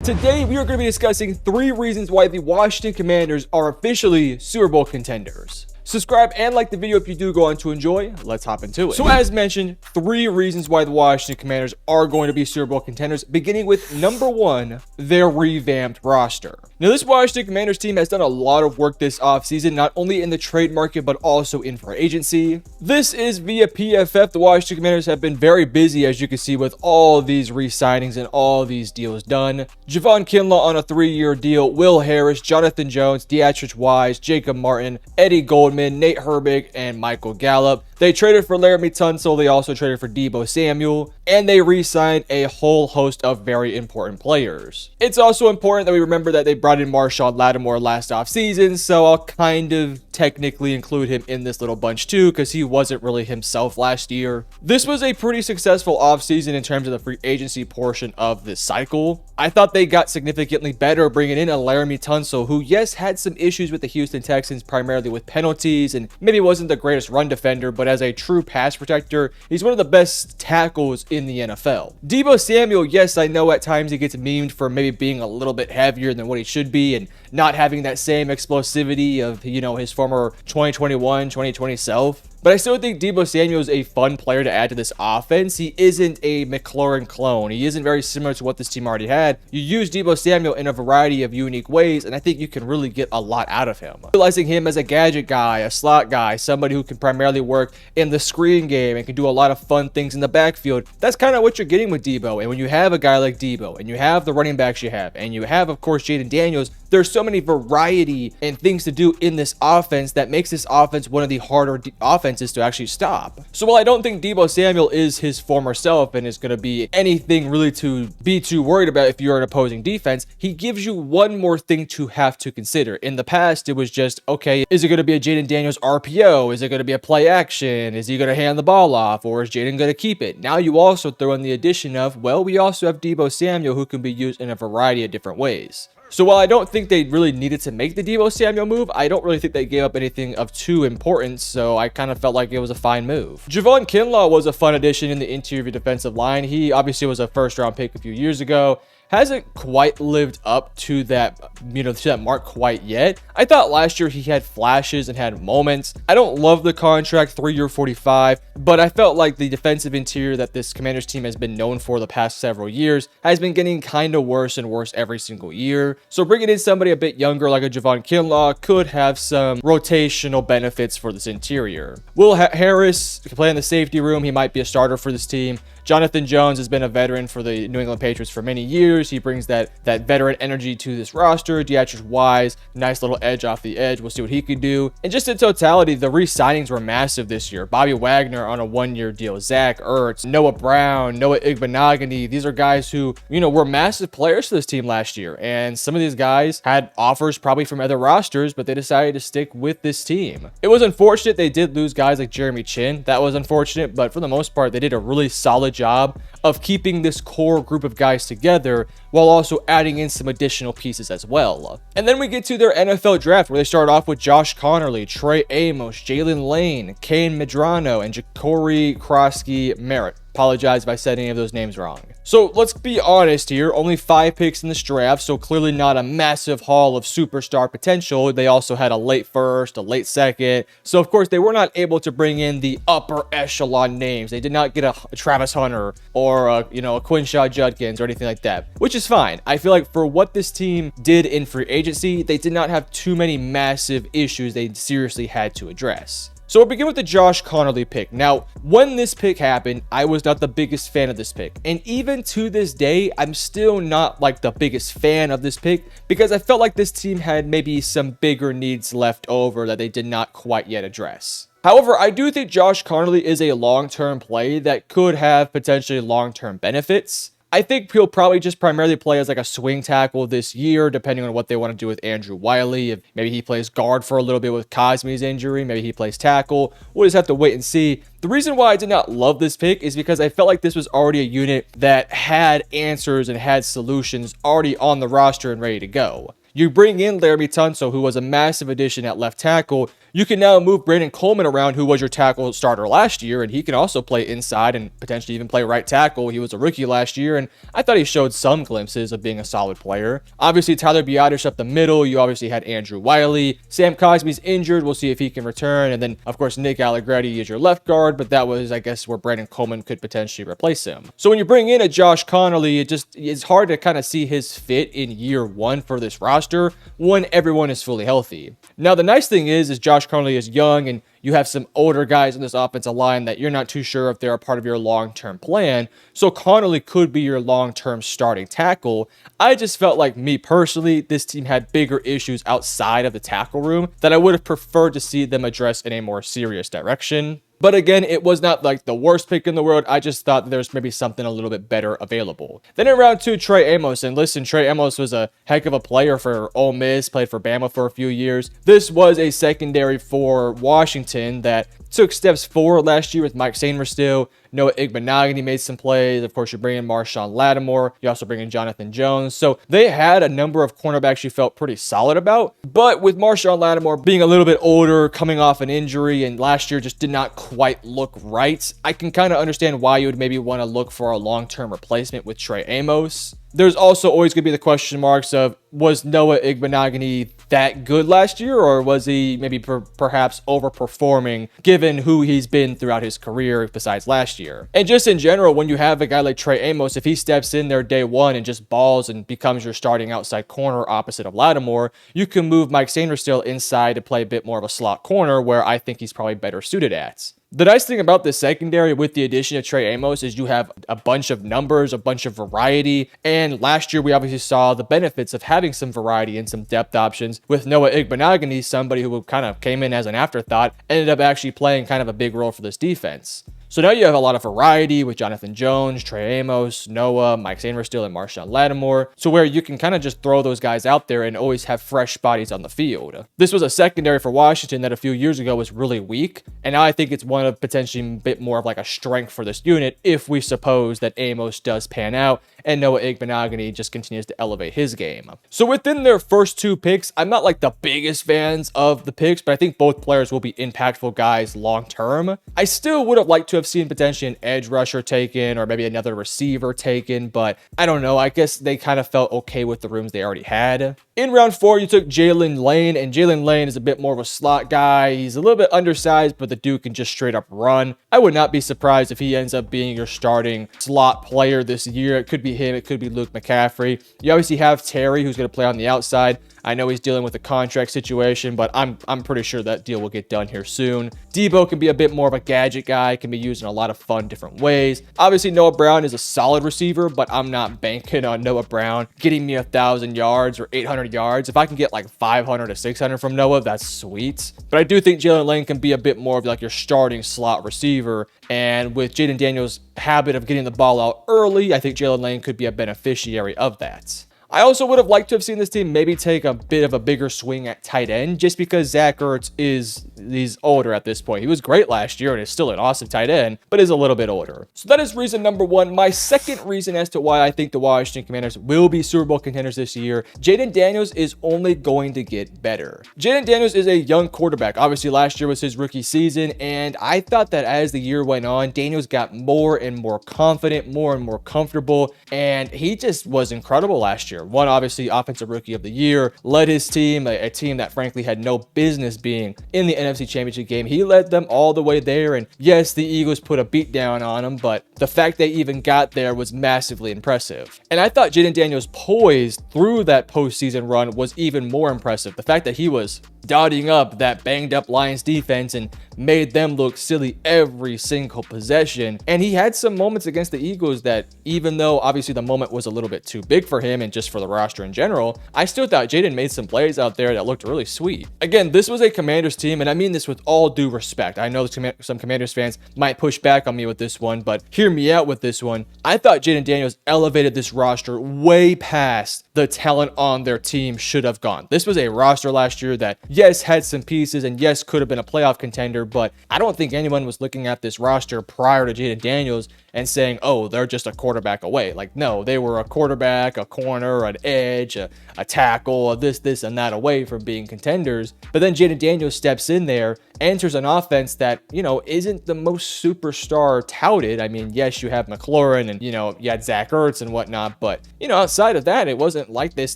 Today, we are going to be discussing 3 reasons why the Washington Commanders are officially Super Bowl contenders. Subscribe and like the video if you do go on to enjoy. Let's hop into it. So as mentioned, 3 reasons why the Washington Commanders are going to be Super Bowl contenders, beginning with number 1, their revamped roster. Now, this Washington Commanders team has done a lot of work this offseason, not only in the trade market, but also in free agency. This is via PFF. The Washington Commanders have been very busy, as you can see, with all these re-signings and all these deals done. Javon Kinlaw on a 3-year deal, Will Harris, Jonathan Jones, Deatrich Wise, Jacob Martin, Eddie Goldman, Nate Herbig, and Michael Gallup. They traded for Laramie Tunsil. They also traded for Deebo Samuel, and they re-signed a whole host of very important players. It's also important that we remember that they brought in Marshawn Lattimore last offseason, so I'll kind of technically include him in this little bunch too, because he wasn't really himself last year. This was a pretty successful offseason in terms of the free agency portion of this cycle. I thought they got significantly better bringing in a Laramie Tunsil, who, yes, had some issues with the Houston Texans, primarily with penalties, and maybe wasn't the greatest run defender, but as a true pass protector, he's one of the best tackles in the NFL. Deebo Samuel, yes, I know at times he gets memed for maybe being a little bit heavier than what he should be and not having that same explosivity of, his former 2021, 2020 self. But I still think Deebo Samuel is a fun player to add to this offense. He isn't a McLaurin clone. He isn't very similar to what this team already had. You use Deebo Samuel in a variety of unique ways, and I think you can really get a lot out of him. Utilizing him as a gadget guy, a slot guy, somebody who can primarily work in the screen game and can do a lot of fun things in the backfield. That's kind of what you're getting with Deebo. And when you have a guy like Deebo, and you have the running backs you have, and you have, of course, Jaden Daniels, there's so many variety and things to do in this offense that makes this offense one of the harder offenses to actually stop. So while I don't think Deebo Samuel is his former self and is going to be anything really to be too worried about if you're an opposing defense, he gives you one more thing to have to consider. In the past, it was just, okay, is it going to be a Jaden Daniels RPO? Is it going to be a play action? Is he going to hand the ball off? Or is Jaden going to keep it? Now you also throw in the addition of, well, we also have Deebo Samuel who can be used in a variety of different ways. So while I don't think they really needed to make the Deebo Samuel move, I don't really think they gave up anything of too importance, so I kind of felt like it was a fine move. Javon Kinlaw was a fun addition in the interior defensive line. He obviously was a first-round pick a few years ago. Hasn't quite lived up to that, to that mark quite yet. I thought last year he had flashes and had moments. I don't love the contract, 3-year, $45, but I felt like the defensive interior that this Commanders team has been known for the past several years has been getting kind of worse and worse every single year. So bringing in somebody a bit younger like a Javon Kinlaw could have some rotational benefits for this interior. Will Harris can play in the safety room. He might be a starter for this team. Jonathan Jones has been a veteran for the New England Patriots for many years. He brings that veteran energy to this roster. Deatrich Wise, nice little edge off the edge. We'll see what he could do. And just in totality, the re-signings were massive this year. Bobby Wagner on a 1-year deal. Zach Ertz, Noah Brown, Noah Igbenogany. These are guys who, were massive players for this team last year. And some of these guys had offers probably from other rosters, but they decided to stick with this team. It was unfortunate they did lose guys like Jeremy Chin. That was unfortunate, but for the most part, they did a really solid job of keeping this core group of guys together while also adding in some additional pieces as well. And then we get to their NFL draft, where they start off with Josh Connerly, Trey Amos, Jalen Lane, Kane Medrano, and Ja'Cory Krosky-Merritt. Apologize if I said any of those names wrong. So let's be honest here, only 5 picks in this draft, so clearly not a massive haul of superstar potential. They also had a late first, a late second, so of course they were not able to bring in the upper echelon names. They did not get a Travis Hunter or a Quinshaw Judkins or anything like that, which is fine. I feel like for what this team did in free agency, they did not have too many massive issues they seriously had to address. So we'll begin with the Josh Connerly pick. Now, when this pick happened, I was not the biggest fan of this pick. And even to this day, I'm still not like the biggest fan of this pick because I felt like this team had maybe some bigger needs left over that they did not quite yet address. However, I do think Josh Connerly is a long-term play that could have potentially long-term benefits. I think he'll probably just primarily play as like a swing tackle this year, depending on what they want to do with Andrew Wiley. If maybe he plays guard for a little bit with Cosme's injury, maybe he plays tackle. We'll just have to wait and see. The reason why I did not love this pick is because I felt like this was already a unit that had answers and had solutions already on the roster and ready to go. You bring in Laramie Tunsil, who was a massive addition at left tackle. You can now move Brandon Coleman around, who was your tackle starter last year, and he can also play inside and potentially even play right tackle. He was a rookie last year, and I thought he showed some glimpses of being a solid player. Obviously, Tyler Biadasz up the middle. You obviously had Andrew Wiley. Sam Cosby's injured. We'll see if he can return. And then, of course, Nick Allegretti is your left guard, but that was, I guess, where Brandon Coleman could potentially replace him. So when you bring in a Josh Connolly, it's hard to kind of see his fit in year one for this roster when everyone is fully healthy. Now, the nice thing is Josh Connolly is young, and you have some older guys in this offensive line that you're not too sure if they're a part of your long-term plan. So Connolly could be your long-term starting tackle. I just felt like, me personally, this team had bigger issues outside of the tackle room that I would have preferred to see them address in a more serious direction. But again, it was not like the worst pick in the world. I just thought that there's maybe something a little bit better available. Then in round 2, Trey Amos. And listen, Trey Amos was a heck of a player for Ole Miss, played for Bama for a few years. This was a secondary for Washington that took steps forward last year with Mike Sainristil. Noah Igbenogany made some plays. Of course, you bring in Marshawn Lattimore. You also bring in Jonathan Jones. So they had a number of cornerbacks you felt pretty solid about. But with Marshawn Lattimore being a little bit older, coming off an injury, and last year just did not quite look right, I can kind of understand why you would maybe want to look for a long-term replacement with Trey Amos. There's also always going to be the question marks of, was Noah Igbenogany that good last year, or was he maybe perhaps overperforming given who he's been throughout his career besides last year? And just in general, when you have a guy like Trey Amos, if he steps in there day one and just balls and becomes your starting outside corner opposite of Lattimore, you can move Mike Sainristil inside to play a bit more of a slot corner, where I think he's probably better suited at. The nice thing about this secondary with the addition of Trey Amos is you have a bunch of numbers, a bunch of variety, and last year we obviously saw the benefits of having some variety and some depth options with Noah Igbenogany, somebody who kind of came in as an afterthought, ended up actually playing kind of a big role for this defense. So now you have a lot of variety with Jonathan Jones, Trey Amos, Noah, Mike Sainristil, and Marshawn Lattimore, to where you can kind of just throw those guys out there and always have fresh bodies on the field. This was a secondary for Washington that a few years ago was really weak, and now I think it's one of potentially a bit more of like a strength for this unit if we suppose that Amos does pan out and Noah Igbenogany just continues to elevate his game. So within their first 2 picks, I'm not like the biggest fans of the picks, but I think both players will be impactful guys long term. I still would have liked to have seen potentially an edge rusher taken or maybe another receiver taken, but I don't know. I guess they kind of felt okay with the rooms they already had. In round 4, you took Jalen Lane, and Jalen Lane is a bit more of a slot guy. He's a little bit undersized, but the dude can just straight up run. I would not be surprised if he ends up being your starting slot player this year. It could be him. It could be Luke McCaffrey. You obviously have Terry, who's going to play on the outside. I know he's dealing with a contract situation, but I'm pretty sure that deal will get done here soon. Debo can be a bit more of a gadget guy, can be used in a lot of fun different ways. Obviously, Noah Brown is a solid receiver, but I'm not banking on Noah Brown getting me 1,000 yards or 800 yards. If I can get like 500 to 600 from Noah, that's sweet. But I do think Jalen Lane can be a bit more of like your starting slot receiver. And with Jaden Daniels' habit of getting the ball out early, I think Jalen Lane could be a beneficiary of that. I also would have liked to have seen this team maybe take a bit of a bigger swing at tight end, just because Zach Ertz he's older at this point. He was great last year and is still an awesome tight end, but is a little bit older. So that is reason number 1. My second reason as to why I think the Washington Commanders will be Super Bowl contenders this year, Jaden Daniels is only going to get better. Jaden Daniels is a young quarterback. Obviously, last year was his rookie season, and I thought that as the year went on, Daniels got more and more confident, more and more comfortable, and he just was incredible last year. Won, obviously, Offensive Rookie of the Year, led his team, a team that frankly had no business being in the NFC Championship game. He led them all the way there, and yes, the Eagles put a beat down on him, but the fact they even got there was massively impressive. And I thought Jaden Daniels' poise through that postseason run was even more impressive. The fact that he was dotting up that banged up Lions defense and made them look silly every single possession. And he had some moments against the Eagles that, even though obviously the moment was a little bit too big for him and just for the roster in general, I still thought Jaden made some plays out there that looked really sweet. Again, this was a Commanders team, and I mean this with all due respect. I know some Commanders fans might push back on me with this one, but hear me out with this one. I thought Jaden Daniels elevated this roster way past the talent on their team should have gone. This was a roster last year that, yes, had some pieces and yes, could have been a playoff contender, but I don't think anyone was looking at this roster prior to Jaden Daniels and saying, oh, they're just a quarterback away. Like, no, they were a quarterback, a corner, an edge, a tackle, this, and that away from being contenders. But then Jaden Daniels steps in there, enters an offense that, isn't the most superstar touted. I mean, yes, you have McLaurin and, you had Zach Ertz and whatnot, but, outside of that, it wasn't like this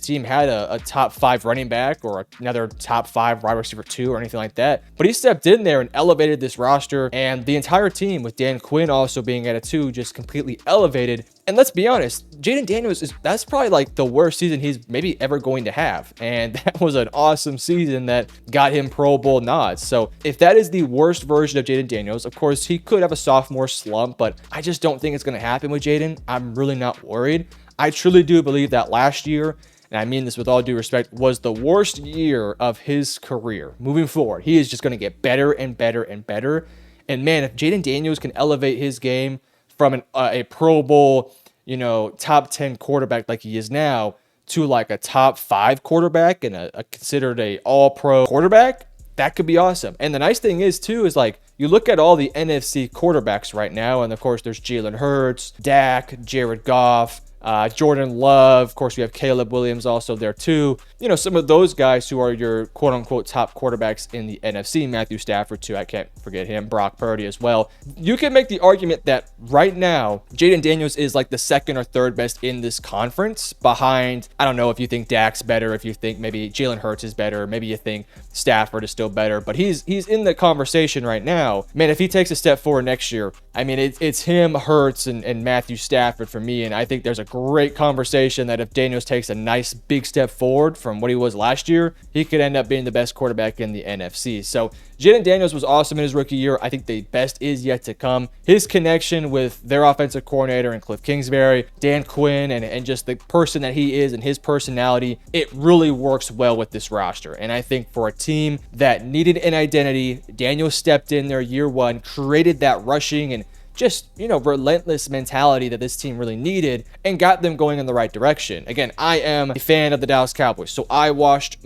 team had a top 5 running back or another top 5 wide receiver 2 or anything like that. But he stepped in there and elevated this roster, and the entire team, with Dan Quinn also being at it too, just completely elevated. And let's be honest, Jaden Daniels that's probably like the worst season he's maybe ever going to have. And that was an awesome season that got him Pro Bowl nods. So if that is the worst version of Jaden Daniels, of course, he could have a sophomore slump, but I just don't think it's going to happen with Jaden. I'm really not worried. I truly do believe that last year, and I mean this with all due respect, was the worst year of his career. Moving forward, he is just going to get better and better and better. And man, if Jaden Daniels can elevate his game from a Pro Bowl, top 10 quarterback like he is now to like a top 5 quarterback and a considered a all-pro quarterback, that could be awesome. And the nice thing is too, is like, you look at all the NFC quarterbacks right now, and of course there's Jalen Hurts, Dak, Jared Goff, Jordan Love, of course we have Caleb Williams also there too. Some of those guys who are your quote unquote top quarterbacks in the NFC, Matthew Stafford too, I can't forget him, Brock Purdy as well. You can make the argument that right now, Jaden Daniels is like the second or third best in this conference behind, I don't know if you think Dak's better, if you think maybe Jalen Hurts is better, maybe you think Stafford is still better, but he's in the conversation right now. Man, if he takes a step forward next year, I mean, it's him, Hurts, and Matthew Stafford for me, and I think there's a great conversation that if Daniels takes a nice big step forward from what he was last year, he could end up being the best quarterback in the NFC. So Jaden Daniels was awesome in his rookie year. I think the best is yet to come. His connection with their offensive coordinator and Cliff Kingsbury, Dan Quinn, and just the person that he is and his personality, it really works well with this roster. And I think for a team that needed an identity, Daniels stepped in there year one, created that rushing and just, relentless mentality that this team really needed and got them going in the right direction. Again, I am a fan of the Dallas Cowboys, so I watched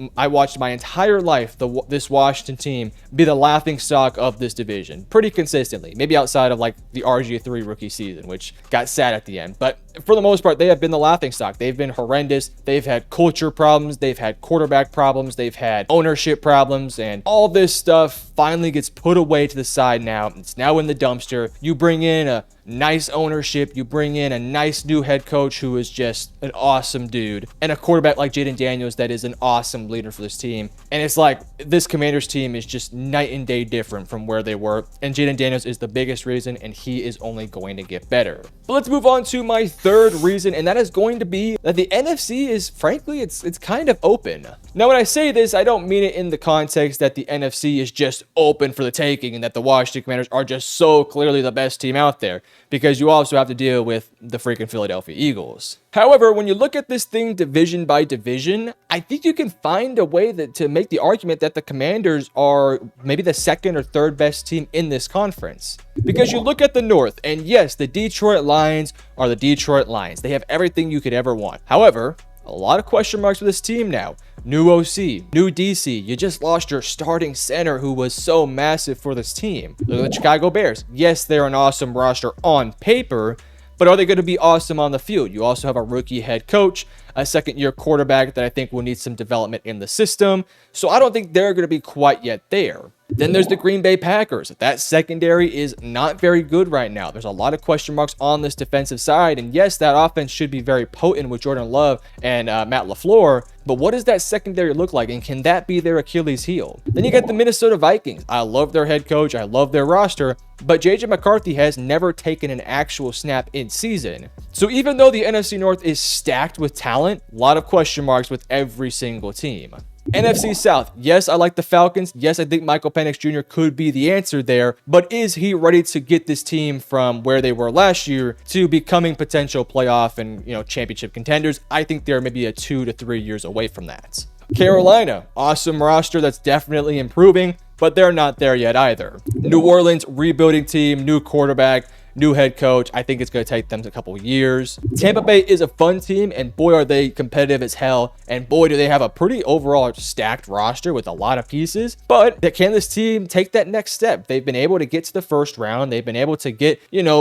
my entire life this Washington team be the laughingstock of this division pretty consistently, maybe outside of like the RG3 rookie season, which got sad at the end. But for the most part, they have been the laughingstock. They've been horrendous. They've had culture problems. They've had quarterback problems. They've had ownership problems, and all this stuff finally gets put away to the side now. It's now in the dumpster. You bring in a nice ownership, you bring in a nice new head coach who is just an awesome dude, and a quarterback like Jaden Daniels that is an awesome leader for this team. And it's like this Commanders team is just night and day different from where they were, and Jaden Daniels is the biggest reason, and he is only going to get better. But let's move on to my third reason, and that is going to be that the NFC is, frankly, it's kind of open. Now, when I say this, I don't mean it in the context that the NFC is just open for the taking and that the Washington Commanders are just so clearly the best team out there, because you also have to deal with the freaking Philadelphia Eagles. However, when you look at this thing division by division, I think you can find a way to make the argument that the Commanders are maybe the second or third best team in this conference. Because you look at the North, and yes, the Detroit Lions are the Detroit Lions. They have everything you could ever want. However, a lot of question marks with this team now. New OC, new DC. You just lost your starting center who was so massive for this team. Look at the Chicago Bears. Yes, they're an awesome roster on paper, but are they going to be awesome on the field? You also have a rookie head coach, a second-year quarterback that I think will need some development in the system. So I don't think they're going to be quite yet there. Then there's the Green Bay Packers. That secondary is not very good right now. There's a lot of question marks on this defensive side. And yes, that offense should be very potent with Jordan Love and Matt LaFleur. But what does that secondary look like? And can that be their Achilles heel? Then you got the Minnesota Vikings. I love their head coach. I love their roster. But JJ McCarthy has never taken an actual snap in season. So even though the NFC North is stacked with talent, a lot of question marks with every single team. NFC South. Yes, I like the Falcons. Yes, I think Michael Penix Jr. could be the answer there. But is he ready to get this team from where they were last year to becoming potential playoff and, championship contenders? I think they're maybe 2 to 3 years away from that. Carolina. Awesome roster that's definitely improving, but they're not there yet either. New Orleans, rebuilding team, new quarterback. new head coach. I think it's going to take them a couple years. Tampa Bay is a fun team, and boy, are they competitive as hell. And boy, do they have a pretty overall stacked roster with a lot of pieces. But can this team take that next step? They've been able to get to the first round. They've been able to get,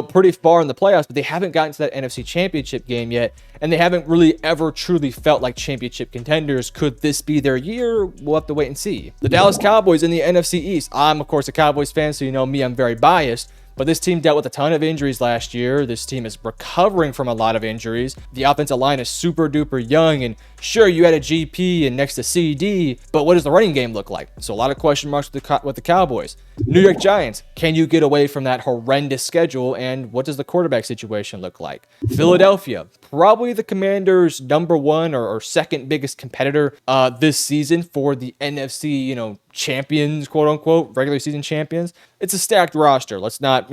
pretty far in the playoffs, but they haven't gotten to that NFC Championship game yet. And they haven't really ever truly felt like championship contenders. Could this be their year? We'll have to wait and see. The Dallas Cowboys in the NFC East. I'm, of course, a Cowboys fan, so you know me, I'm very biased. But this team dealt with a ton of injuries last year. This team is recovering from a lot of injuries. The offensive line is super duper young. And sure, you had a GP and next to CD, but what does the running game look like? So a lot of question marks with the Cowboys. New York Giants, can you get away from that horrendous schedule? And what does the quarterback situation look like? Philadelphia, probably the Commanders' number one or second biggest competitor this season for the NFC, champions, quote unquote, regular season champions. It's a stacked roster. Let's not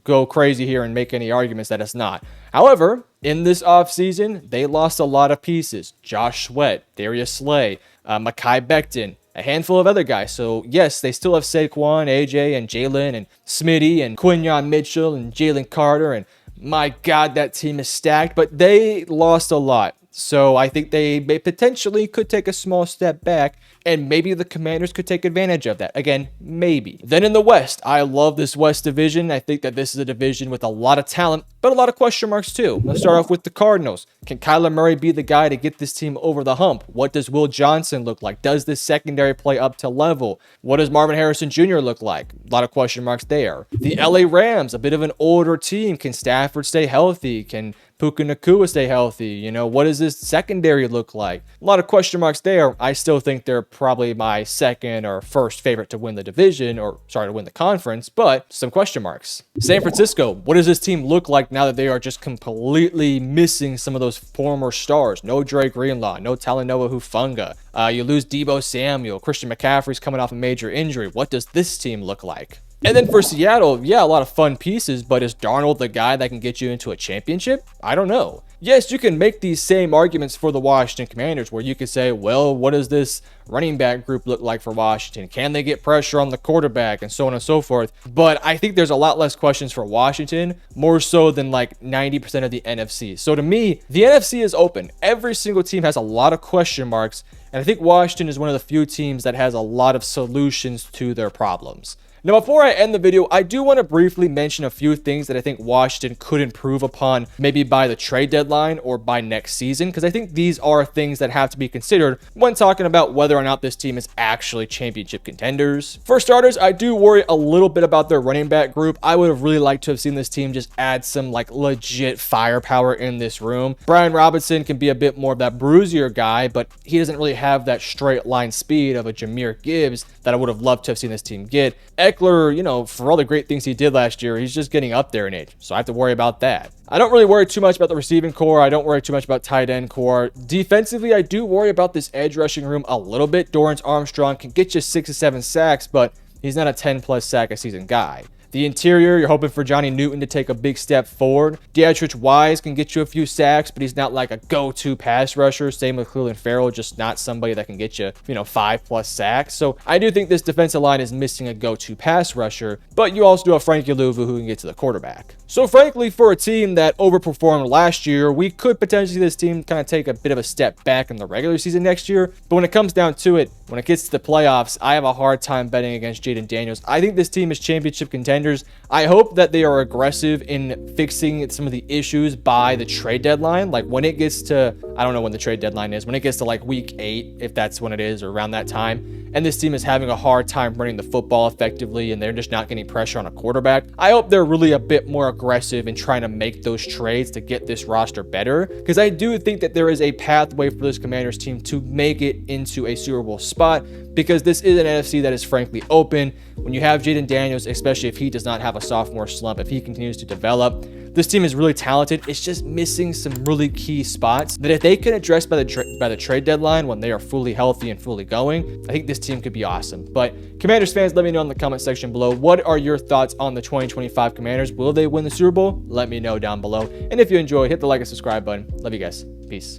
go crazy here and make any arguments that it's not. However, in this offseason, they lost a lot of pieces. Josh Sweat, Darius Slay, Mekhi Becton, a handful of other guys. So yes, they still have Saquon, AJ, and Jalen, and Smitty, and Quinyon Mitchell, and Jalen Carter, and my God, that team is stacked, but they lost a lot. So I think they potentially could take a small step back, and maybe the Commanders could take advantage of that. Again, maybe. Then in the West, I love this West division. I think that this is a division with a lot of talent, but a lot of question marks too. Let's start off with the Cardinals. Can Kyler Murray be the guy to get this team over the hump? What does Will Johnson look like? Does this secondary play up to level? What does Marvin Harrison Jr. look like? A lot of question marks there. The LA Rams, a bit of an older team. Can Stafford stay healthy? Can Puka Nacua stay healthy? What does this secondary look like? A lot of question marks there. I still think they're probably my second or first favorite to win the division, to win the conference, but some question marks. San Francisco, what does this team look like now that they are just completely missing some of those former stars? No Dre Greenlaw, no Talanoa Hufanga. You lose Deebo Samuel. Christian McCaffrey's coming off a major injury. What does this team look like? And then for Seattle, yeah, a lot of fun pieces, but is Darnold the guy that can get you into a championship? I don't know. Yes, you can make these same arguments for the Washington Commanders, where you could say, well, what does this running back group look like for Washington? Can they get pressure on the quarterback, and so on and so forth? But I think there's a lot less questions for Washington, more so than like 90% of the NFC. So to me, the NFC is open. Every single team has a lot of question marks, and I think Washington is one of the few teams that has a lot of solutions to their problems. Now, before I end the video, I do want to briefly mention a few things that I think Washington could improve upon, maybe by the trade deadline or by next season, because I think these are things that have to be considered when talking about whether or not this team is actually championship contenders. For starters, I do worry a little bit about their running back group. I would have really liked to have seen this team just add some legit firepower in this room. Brian Robinson can be a bit more of that bruisier guy, but he doesn't really have that straight line speed of a Jahmyr Gibbs that I would have loved to have seen this team get. Eckler, for all the great things he did last year, he's just getting up there in age, so I have to worry about that. I don't really worry too much about the receiving core. I don't worry too much about tight end core. Defensively, I do worry about this edge rushing room a little bit. Dorrance Armstrong can get you 6 to 7 sacks, but he's not a 10+ sack a season guy. The interior, you're hoping for Johnny Newton to take a big step forward. Deatrich Wise can get you a few sacks, but he's not like a go-to pass rusher. Same with Cleveland Farrell, just not somebody that can get you, 5+ sacks. So I do think this defensive line is missing a go-to pass rusher, but you also do have Frankie Louvu who can get to the quarterback. So frankly, for a team that overperformed last year, we could potentially see this team kind of take a bit of a step back in the regular season next year. But when it comes down to it, when it gets to the playoffs, I have a hard time betting against Jaden Daniels. I think this team is championship contenders. I hope that they are aggressive in fixing some of the issues by the trade deadline. Like when it gets to, I don't know when the trade deadline is, when it gets to like week 8, if that's when it is, or around that time, and this team is having a hard time running the football effectively and they're just not getting pressure on a quarterback, I hope they're really a bit more aggressive in trying to make those trades to get this roster better, because I do think that there is a pathway for this Commanders team to make it into a Super Bowl spot, because this is an NFC that is frankly open. When you have Jaden Daniels, especially if he does not have a sophomore slump, if he continues to develop, this team is really talented. It's just missing some really key spots that if they can address by the trade deadline when they are fully healthy and fully going, I think this team could be awesome. But Commanders fans, let me know in the comment section below, what are your thoughts on the 2025 Commanders? Will they win the Super Bowl? Let me know down below. And if you enjoyed, hit the like and subscribe button. Love you guys. Peace.